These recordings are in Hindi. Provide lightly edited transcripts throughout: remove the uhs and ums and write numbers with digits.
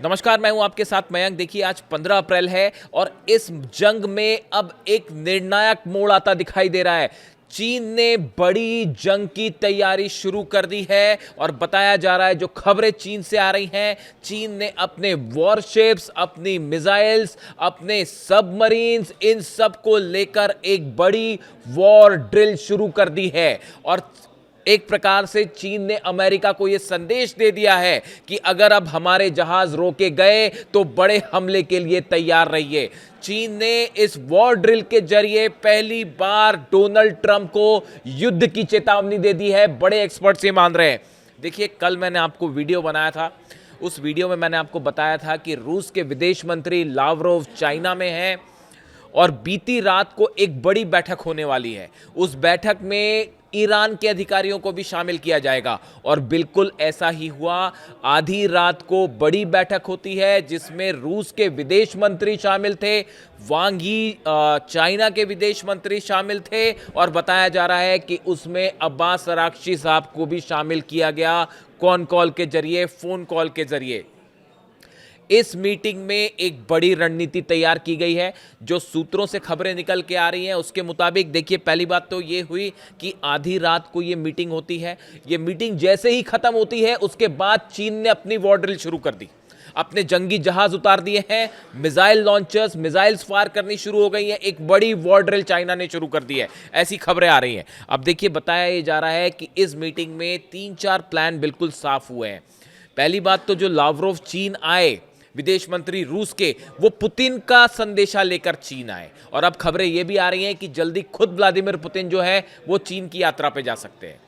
नमस्कार, मैं हूं आपके साथ मयंक। देखिए, आज 15 अप्रैल है और इस जंग में अब एक निर्णायक मोड़ आता दिखाई दे रहा है। चीन ने बड़ी जंग की तैयारी शुरू कर दी है और बताया जा रहा है, जो खबरें चीन से आ रही हैं, चीन ने अपने वॉरशिप्स, अपनी मिसाइल्स, अपने सबमरीन्स, इन सब को लेकर एक बड़ी वॉर ड्रिल शुरू कर दी है। और एक प्रकार से चीन ने अमेरिका को यह संदेश दे दिया है कि अगर अब हमारे जहाज रोके गए तो बड़े हमले के लिए तैयार रहिए। चीन ने इस वॉर ड्रिल के जरिए पहली बार डोनाल्ड ट्रंप को युद्ध की चेतावनी दे दी है। बड़े एक्सपर्ट्स ये मान रहे हैं। देखिए, कल मैंने आपको वीडियो बनाया था। उस वीडियो में मैंने आपको बताया था कि रूस के विदेश मंत्री लावरोव चाइना में हैं और बीती रात को एक बड़ी बैठक होने वाली है। उस बैठक में ईरान के अधिकारियों को भी शामिल किया जाएगा और बिल्कुल ऐसा ही हुआ। आधी रात को बड़ी बैठक होती है जिसमें रूस के विदेश मंत्री शामिल थे, वांग यी चाइना के विदेश मंत्री शामिल थे और बताया जा रहा है कि उसमें अब्बास अराक्ची साहब को भी शामिल किया गया, कॉन कॉल के जरिए, फोन कॉल के जरिए। इस मीटिंग में एक बड़ी रणनीति तैयार की गई है। जो सूत्रों से खबरें निकल के आ रही हैं उसके मुताबिक, देखिए, पहली बात तो ये हुई कि आधी रात को ये मीटिंग होती है। ये मीटिंग जैसे ही खत्म होती है उसके बाद चीन ने अपनी वॉर ड्रिल शुरू कर दी। अपने जंगी जहाज उतार दिए हैं, मिसाइल लॉन्चर्स, मिसाइल्स फायर करनी शुरू हो गई हैं। एक बड़ी वॉर ड्रिल चाइना ने शुरू कर दी है, ऐसी खबरें आ रही हैं। अब देखिए, बताया ये जा रहा है कि इस मीटिंग में 3-4 प्लान बिल्कुल साफ हुए हैं। पहली बात तो जो लावरोव चीन आए, विदेश मंत्री रूस के, वो पुतिन का संदेशा लेकर चीन आए और अब खबरें ये भी आ रही हैं कि जल्दी खुद व्लादिमीर पुतिन जो है वो चीन की यात्रा पे जा सकते हैं।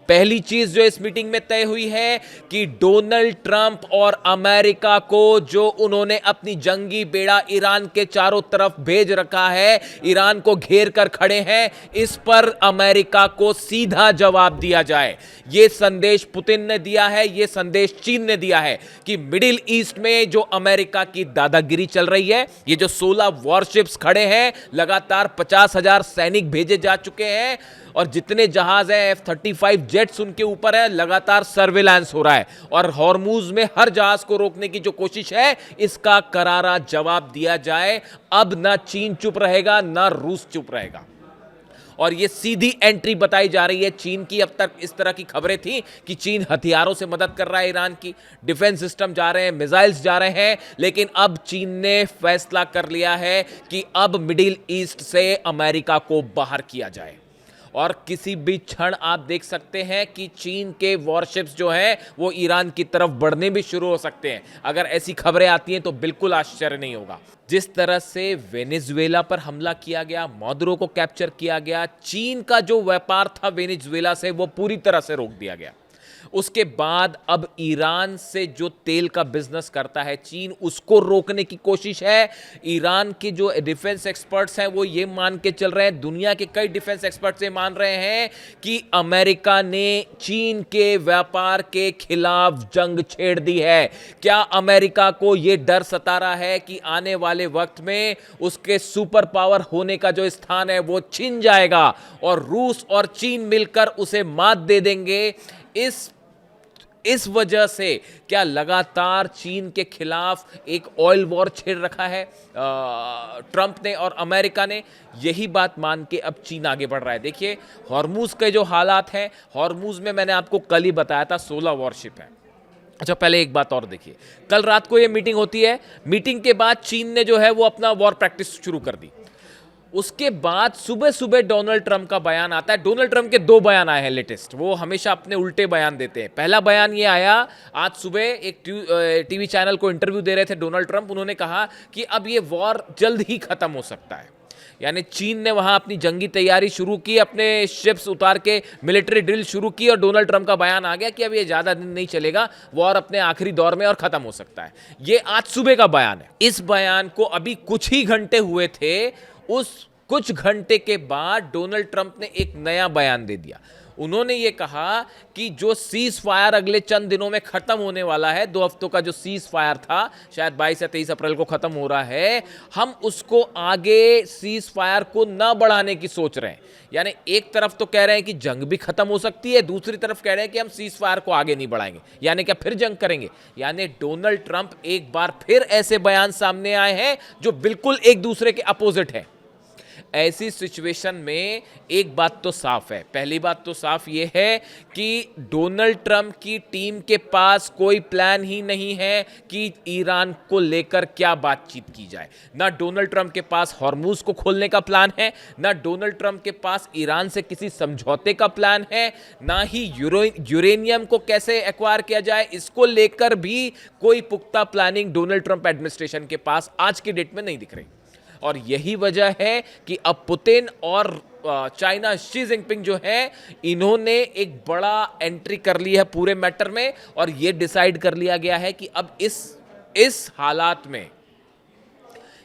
पहली चीज जो इस मीटिंग में तय हुई है कि डोनाल्ड ट्रंप और अमेरिका को, जो उन्होंने अपनी जंगी बेड़ा ईरान के चारों तरफ भेज रखा है, ईरान को घेर कर खड़े हैं, इस पर अमेरिका को सीधा जवाब दिया जाए। यह संदेश पुतिन ने दिया है, यह संदेश चीन ने दिया है कि मिडिल ईस्ट में जो अमेरिका की दादागिरी चल रही है, ये जो 16 वॉरशिप्स खड़े हैं, लगातार 50,000 सैनिक भेजे जा चुके हैं और जितने जहाज हैं, F-35 जेट्स उनके ऊपर है, लगातार सर्विलांस हो रहा है और हॉर्मूज में हर जहाज को रोकने की जो कोशिश है, इसका करारा जवाब दिया जाए। अब ना चीन चुप रहेगा, ना रूस चुप रहेगा और ये सीधी एंट्री बताई जा रही है चीन की। अब तक इस तरह की खबरें थी कि चीन हथियारों से मदद कर रहा है ईरान की, डिफेंस सिस्टम जा रहे हैं, मिसाइल्स जा रहे हैं, लेकिन अब चीन ने फैसला कर लिया है कि अब मिडिल ईस्ट से अमेरिका को बाहर किया जाए। और किसी भी क्षण आप देख सकते हैं कि चीन के वॉरशिप्स जो हैं वो ईरान की तरफ बढ़ने भी शुरू हो सकते हैं। अगर ऐसी खबरें आती हैं तो बिल्कुल आश्चर्य नहीं होगा। जिस तरह से वेनेजुएला पर हमला किया गया, मादुरो को कैप्चर किया गया, चीन का जो व्यापार था वेनेजुएला से वो पूरी तरह से रोक दिया गया। उसके बाद अब ईरान से जो तेल का बिजनेस करता है चीन, उसको रोकने की कोशिश है। ईरान के जो डिफेंस एक्सपर्ट्स हैं वो ये मान के चल रहे हैं, दुनिया के कई डिफेंस एक्सपर्ट्स ये मान रहे हैं कि अमेरिका ने चीन के व्यापार के खिलाफ जंग छेड़ दी है। क्या अमेरिका को ये डर सता रहा है कि आने वाले वक्त में उसके सुपर पावर होने का जो स्थान है वो छिन जाएगा और रूस और चीन मिलकर उसे मात दे देंगे? इस वजह से क्या लगातार चीन के खिलाफ एक ऑयल वॉर छेड़ रखा है ट्रंप ने और अमेरिका ने? यही बात मान के अब चीन आगे बढ़ रहा है। देखिए, हॉर्मूज के जो हालात हैं, हॉर्मूज में मैंने आपको कल ही बताया था 16 वॉरशिप है। अच्छा, पहले एक बात और देखिए, कल रात को ये मीटिंग होती है। मीटिंग के बाद चीन ने जो है वो अपना वॉर प्रैक्टिस शुरू कर दी। उसके बाद सुबह सुबह डोनाल्ड ट्रंप का बयान आता है। डोनाल्ड ट्रंप के 2 बयान आए हैं लेटेस्ट, वो हमेशा अपने उल्टे बयान देते हैं। पहला बयान ये आया, आज सुबह एक टीवी चैनल को इंटरव्यू दे रहे थे डोनाल्ड ट्रंप। उन्होंने कहा कि अब ये वॉर जल्द ही खत्म हो सकता है। यानी चीन ने वहां अपनी जंगी तैयारी शुरू की, अपने शिप्स उतार के मिलिट्री ड्रिल शुरू की और डोनाल्ड ट्रंप का बयान आ गया कि अब ये ज्यादा दिन नहीं चलेगा, वॉर अपने आखिरी दौर में और खत्म हो सकता है। ये आज सुबह का बयान है। इस बयान को अभी कुछ ही घंटे हुए थे, उस कुछ घंटे के बाद डोनाल्ड ट्रंप ने एक नया बयान दे दिया। उन्होंने ये कहा कि जो सीज फायर अगले चंद दिनों में खत्म होने वाला है, 2 हफ्तों का जो सीज फायर था, शायद 22 या 23 अप्रैल को खत्म हो रहा है, हम उसको आगे सीज फायर को न बढ़ाने की सोच रहे हैं। यानी एक तरफ तो कह रहे हैं कि जंग भी खत्म हो सकती है, दूसरी तरफ कह रहे हैं कि हम सीज फायर को आगे नहीं बढ़ाएंगे। यानी क्या फिर जंग करेंगे? यानी डोनाल्ड ट्रंप एक बार फिर ऐसे बयान सामने आए हैं जो बिल्कुल एक दूसरे के अपोजिट है। ऐसी सिचुएशन में एक बात तो साफ है, पहली बात तो साफ ये है कि डोनाल्ड ट्रंप की टीम के पास कोई प्लान ही नहीं है कि ईरान को लेकर क्या बातचीत की जाए। ना डोनाल्ड ट्रंप के पास हॉर्मुज को खोलने का प्लान है, ना डोनाल्ड ट्रंप के पास ईरान से किसी समझौते का प्लान है, ना ही यूरेनियम को कैसे एक्वायर किया जाए, इसको लेकर भी कोई पुख्ता प्लानिंग डोनाल्ड ट्रंप एडमिनिस्ट्रेशन के पास आज की डेट में नहीं दिख रही। और यही वजह है कि अब पुतिन और चाइना शी जिनपिंग जो है, इन्होंने एक बड़ा एंट्री कर ली है पूरे मैटर में, और ये डिसाइड कर लिया गया है कि अब इस हालात में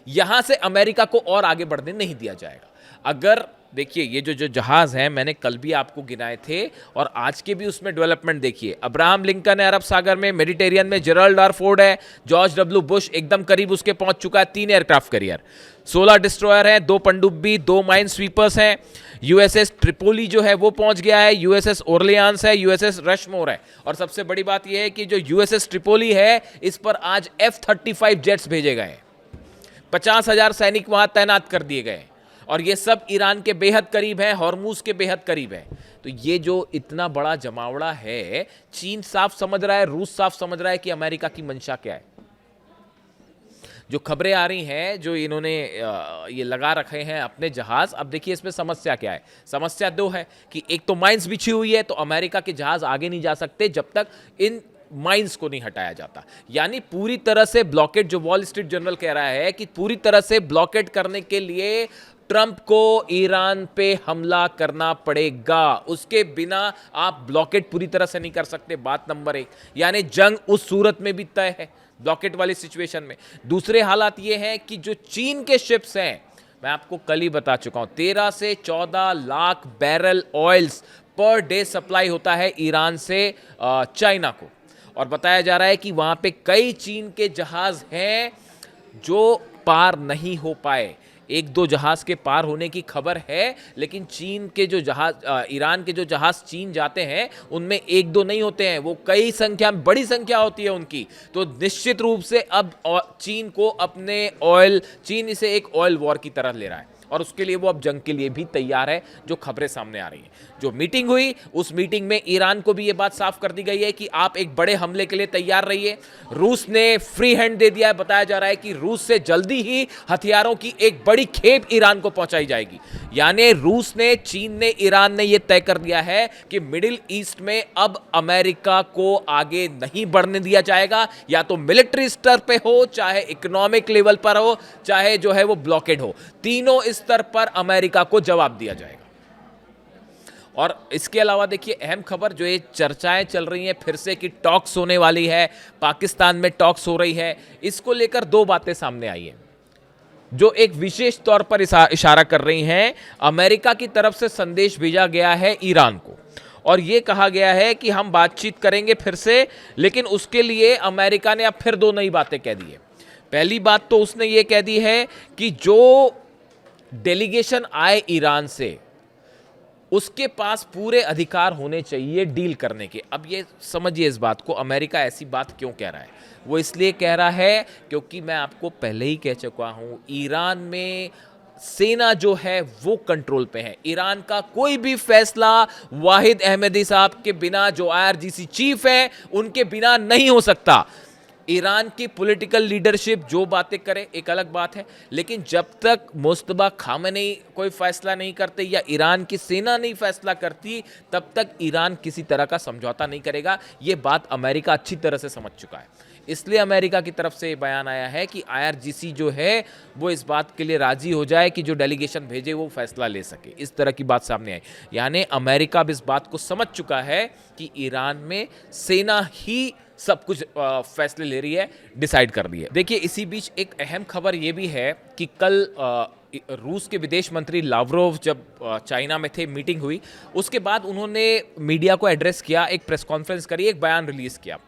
यहां से अमेरिका को और आगे बढ़ने नहीं दिया जाएगा। अगर देखिए ये जो जहाज हैं, मैंने कल भी आपको गिनाए थे और आज के भी उसमें डेवलपमेंट देखिए। अब्राहम लिंकन है अरब सागर में, मेडिटेरियन में जेरल्ड आर फोर्ड है, जॉर्ज डब्ल्यू बुश एकदम करीब उसके पहुंच चुका है, 3 एयरक्राफ्ट कैरियर, 16 डिस्ट्रॉयर हैं, 2 पनडुब्बी, 2 माइन स्वीपर्स हैं, यूएसएस ट्रिपोली जो है वो पहुंच गया है, यूएसएस ओरलियांस है, यूएसएस रशमोर है। और सबसे बड़ी बात यह है कि जो यूएसएस ट्रिपोली है, इस पर आज F-35 जेट्स भेजे गए हैं, 50,000 सैनिक वहां तैनात कर दिए गए, और ये सब ईरान के बेहद करीब है, हॉर्मुज के बेहद करीब है। तो ये जो इतना बड़ा जमावड़ा है, चीन साफ समझ रहा है, रूस साफ समझ रहा है कि अमेरिका की मंशा क्या है। जो खबरें आ रही हैं, जो इन्होंने ये लगा रखे हैं अपने जहाज, अब देखिए इसमें समस्या क्या है। समस्या 2 है कि एक तो माइंस बिछी हुई है, तो अमेरिका के जहाज आगे नहीं जा सकते जब तक इन माइंस को नहीं हटाया जाता। यानी पूरी तरह से ब्लॉकेट, जो वॉल स्ट्रीट जर्नल कह रहा है कि पूरी तरह से ब्लॉकेट करने के लिए ट्रंप को ईरान पे हमला करना पड़ेगा, उसके बिना आप ब्लॉकेट पूरी तरह से नहीं कर सकते। बात नंबर 1, यानी जंग उस सूरत में भी तय है ब्लॉकेट वाली सिचुएशन में। दूसरे हालात ये हैं कि जो चीन के शिप्स हैं, मैं आपको कल ही बता चुका हूं, 13 से 14 lakh barrel oils per day supply होता है ईरान से चाइना को, और बताया जा रहा है कि वहां पे कई चीन के जहाज हैं जो पार नहीं हो पाए। 1-2 जहाज के पार होने की खबर है, लेकिन चीन के जो जहाज, ईरान के जो जहाज चीन जाते हैं, उनमें 1-2 नहीं होते हैं, वो कई संख्या में, बड़ी संख्या होती है उनकी। तो निश्चित रूप से अब चीन को अपने ऑयल, चीन इसे एक ऑयल वॉर की तरह ले रहा है, और उसके लिए वो अब जंग के लिए भी तैयार है, जो खबरें सामने आ रही हैं। जो मीटिंग हुई, उस मीटिंग में ईरान को भी ये बात साफ कर दी गई है कि आप एक बड़े हमले के लिए तैयार रहिए। रूस ने फ्री हैंड दे दिया है, बताया जा रहा है कि रूस से जल्दी ही हथियारों की एक बड़ी खेप ईरान को पहुंचाई जाएगी। यानी रूस ने, चीन ने, ईरान ने यह तय कर दिया है कि मिडिल ईस्ट में अब अमेरिका को आगे नहीं बढ़ने दिया जाएगा, या तो मिलिट्री स्तर पे हो, चाहे इकोनॉमिक लेवल पर हो, चाहे जो है वो ब्लॉकेड हो, तीनों स्तर पर अमेरिका को जवाब दिया जाएगा। और इसके अलावा देखिए अहम खबर, जो ये चर्चाएं चल रही हैं फिर से कि टॉक्स होने वाली है, पाकिस्तान में टॉक्स हो रही है, इसको लेकर 2 बातें सामने आई हैं जो एक विशेष तौर पर इशारा कर रही हैं। अमेरिका की तरफ से संदेश भेजा गया है ईरान को, और यह कहा गया है कि हम बातचीत करेंगे फिर से, लेकिन उसके लिए अमेरिका ने अब फिर 2 नई बातें कह दी है। पहली बात तो उसने ये कह दी है कि जो डेलीगेशन आए ईरान से, उसके पास पूरे अधिकार होने चाहिए डील करने के। अब ये समझिए इस बात को, अमेरिका ऐसी बात क्यों कह रहा है। वो इसलिए कह रहा है क्योंकि मैं आपको पहले ही कह चुका हूं, ईरान में सेना जो है वो कंट्रोल पे है। ईरान का कोई भी फैसला वाहिद अहमदी साहब के बिना, जो IRGC चीफ है, उनके बिना नहीं हो सकता। ईरान की पॉलिटिकल लीडरशिप जो बातें करे एक अलग बात है, लेकिन जब तक मुस्तबा खामेनी कोई फैसला नहीं करते या ईरान की सेना नहीं फैसला करती, तब तक ईरान किसी तरह का समझौता नहीं करेगा। ये बात अमेरिका अच्छी तरह से समझ चुका है। इसलिए अमेरिका की तरफ से बयान आया है कि IRGC जो है वो इस बात के लिए राजी हो जाए कि जो डेलीगेशन भेजे वो फैसला ले सके। इस तरह की बात सामने आई, यानी अमेरिका अब इस बात को समझ चुका है कि ईरान में सेना ही सब कुछ फैसले ले रही है, डिसाइड कर रही है। देखिए इसी बीच एक अहम खबर ये भी है कि कल रूस के विदेश मंत्री लावरोव जब चाइना में थे, मीटिंग हुई, उसके बाद उन्होंने मीडिया को एड्रेस किया, एक प्रेस कॉन्फ्रेंस करी, एक बयान रिलीज किया।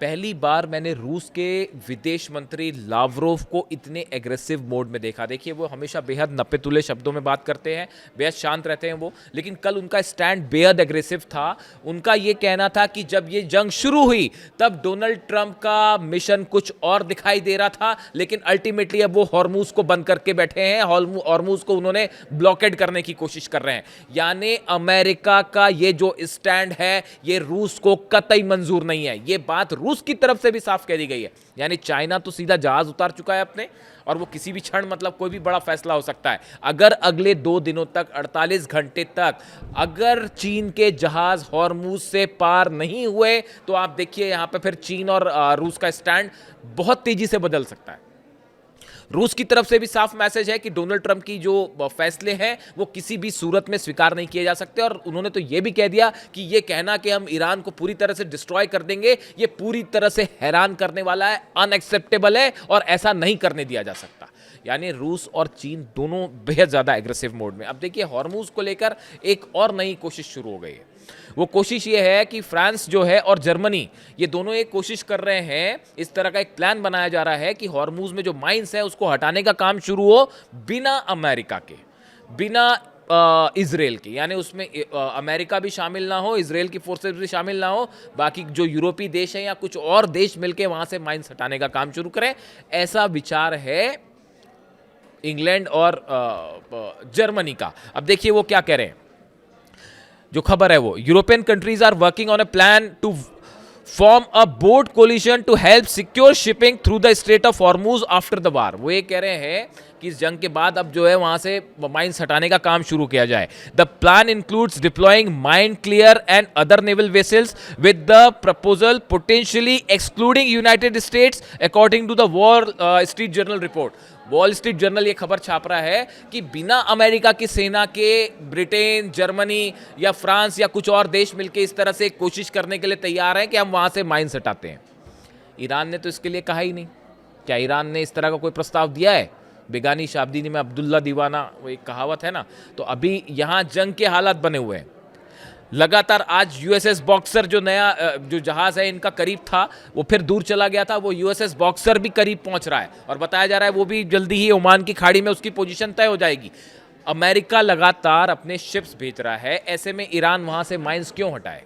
पहली बार मैंने रूस के विदेश मंत्री लावरोव को इतने एग्रेसिव मोड में देखा। देखिए, वो हमेशा बेहद नपे-तुले शब्दों में बात करते हैं, बेहद शांत रहते हैं वो, लेकिन कल उनका स्टैंड बेहद एग्रेसिव था। उनका ये कहना था कि जब ये जंग शुरू हुई तब डोनाल्ड ट्रंप का मिशन कुछ और दिखाई दे रहा था, लेकिन अल्टीमेटली अब वो हॉर्मूज को बंद करके बैठे हैं, हॉर्मूज को उन्होंने ब्लॉकेड करने की कोशिश कर रहे हैं। यानी अमेरिका का ये जो स्टैंड है, ये रूस को कतई मंजूर नहीं है। ये बात रूस की तरफ से भी साफ कह दी गई है। यानी चाइना तो सीधा जहाज उतार चुका है अपने, और वो किसी भी क्षण, मतलब कोई भी बड़ा फैसला हो सकता है। अगर अगले 2 दिनों तक, 48 घंटे तक अगर चीन के जहाज हॉर्मूज से पार नहीं हुए, तो आप देखिए यहां पे फिर चीन और रूस का स्टैंड बहुत तेजी से बदल सकता है। रूस की तरफ से भी साफ मैसेज है कि डोनाल्ड ट्रंप की जो फैसले हैं वो किसी भी सूरत में स्वीकार नहीं किए जा सकते, और उन्होंने तो ये भी कह दिया कि ये कहना कि हम ईरान को पूरी तरह से डिस्ट्रॉय कर देंगे, ये पूरी तरह से हैरान करने वाला है, अनएक्सेप्टेबल है, और ऐसा नहीं करने दिया जा सकता। यानी रूस और चीन दोनों बेहद ज़्यादा एग्रेसिव मोड में। अब देखिए, हॉर्मूज को लेकर एक और नई कोशिश शुरू हो गई है। वो कोशिश ये है कि फ्रांस जो है और जर्मनी, ये दोनों एक कोशिश कर रहे हैं, इस तरह का एक प्लान बनाया जा रहा है कि हॉर्मूज में जो माइंस है उसको हटाने का काम शुरू हो बिना अमेरिका के, बिना इजराइल के। यानी उसमें अमेरिका भी शामिल ना हो, इजराइल की फोर्सेस भी शामिल ना हो, बाकी जो यूरोपीय देश हैं या कुछ और देश मिलकर वहां से माइंस हटाने का काम शुरू करें। ऐसा विचार है इंग्लैंड और जर्मनी का। अब देखिए वो क्या कह रहे हैं, जो खबर है वो, European countries are working on a plan to form a boat coalition to help secure shipping through the strait of Hormuz after the war. वो ये कह रहे हैं कि इस जंग के बाद अब जो है वहां से माइंस हटाने का काम शुरू किया जाए। The plan includes deploying mine clear and other naval vessels with the proposal potentially excluding United States, according to the Wall Street Journal report. Wall Street Journal ये खबर छाप रहा है कि बिना अमेरिका की सेना के ब्रिटेन, जर्मनी या फ्रांस या कुछ और देश मिलकर इस तरह से कोशिश करने के लिए तैयार हैं कि हम वहां से माइंस हटाते हैं। ईरान ने तो इसके लिए कहा ही नहीं। क्या ईरान ने इस तरह का कोई प्रस्ताव दिया है? बेगानी शाबदीनी में अब्दुल्ला दीवाना, वो एक कहावत है ना। तो अभी यहां जंग के हालात बने हुए हैं। लगातार आज यूएसएस बॉक्सर जो नया जो जहाज है इनका करीब था, वो फिर दूर चला गया था, वो यूएसएस बॉक्सर भी करीब पहुंच रहा है, और बताया जा रहा है वो भी जल्दी ही ओमान की खाड़ी में उसकी पोजीशन तय हो जाएगी। अमेरिका लगातार अपने शिप्स भेज रहा है, ऐसे में ईरान वहां से माइंस क्यों हटाए?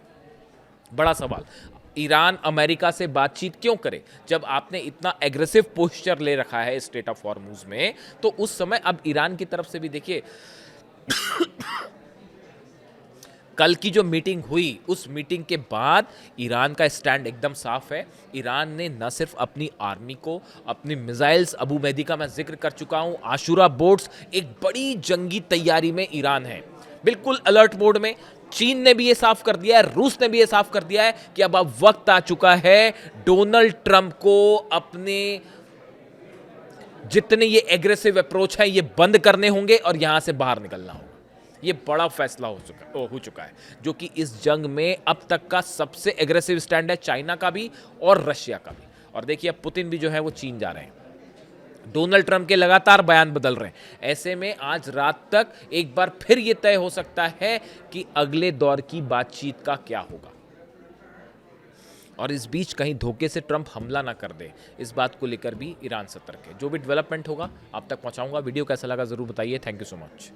बड़ा सवाल। ईरान अमेरिका से बातचीत क्यों करे जब आपने इतना एग्रेसिव पोस्चर ले रखा है स्ट्रेट ऑफ हॉर्मूज में? तो उस समय अब ईरान की तरफ से भी देखिए कल की जो मीटिंग हुई, उस मीटिंग के बाद ईरान का स्टैंड एकदम साफ है। ईरान ने न सिर्फ अपनी आर्मी को, अपनी मिसाइल्स, अबू मेहदी का मैं जिक्र कर चुका हूं, आशुरा बोट्स, एक बड़ी जंगी तैयारी में ईरान है, बिल्कुल अलर्ट मोड में। चीन ने भी ये साफ कर दिया है, रूस ने भी ये साफ कर दिया है कि अब वक्त आ चुका है डोनाल्ड ट्रंप को अपने जितने ये एग्रेसिव अप्रोच है ये बंद करने होंगे और यहां से बाहर निकलना होगा। ये बड़ा फैसला हो चुका है, जो कि इस जंग में अब तक का सबसे एग्रेसिव स्टैंड है, चाइना का भी और रशिया का भी। और देखिए अब पुतिन भी जो है वो चीन जा रहे हैं। डोनाल्ड ट्रंप के लगातार बयान बदल रहे हैं। ऐसे में आज रात तक एक बार फिर यह तय हो सकता है कि अगले दौर की बातचीत का क्या होगा, और इस बीच कहीं धोखे से ट्रंप हमला ना कर दे, इस बात को लेकर भी ईरान सतर्क है। जो भी डेवलपमेंट होगा आप तक पहुंचाऊंगा। वीडियो कैसा लगा जरूर बताइए। Thank you so much.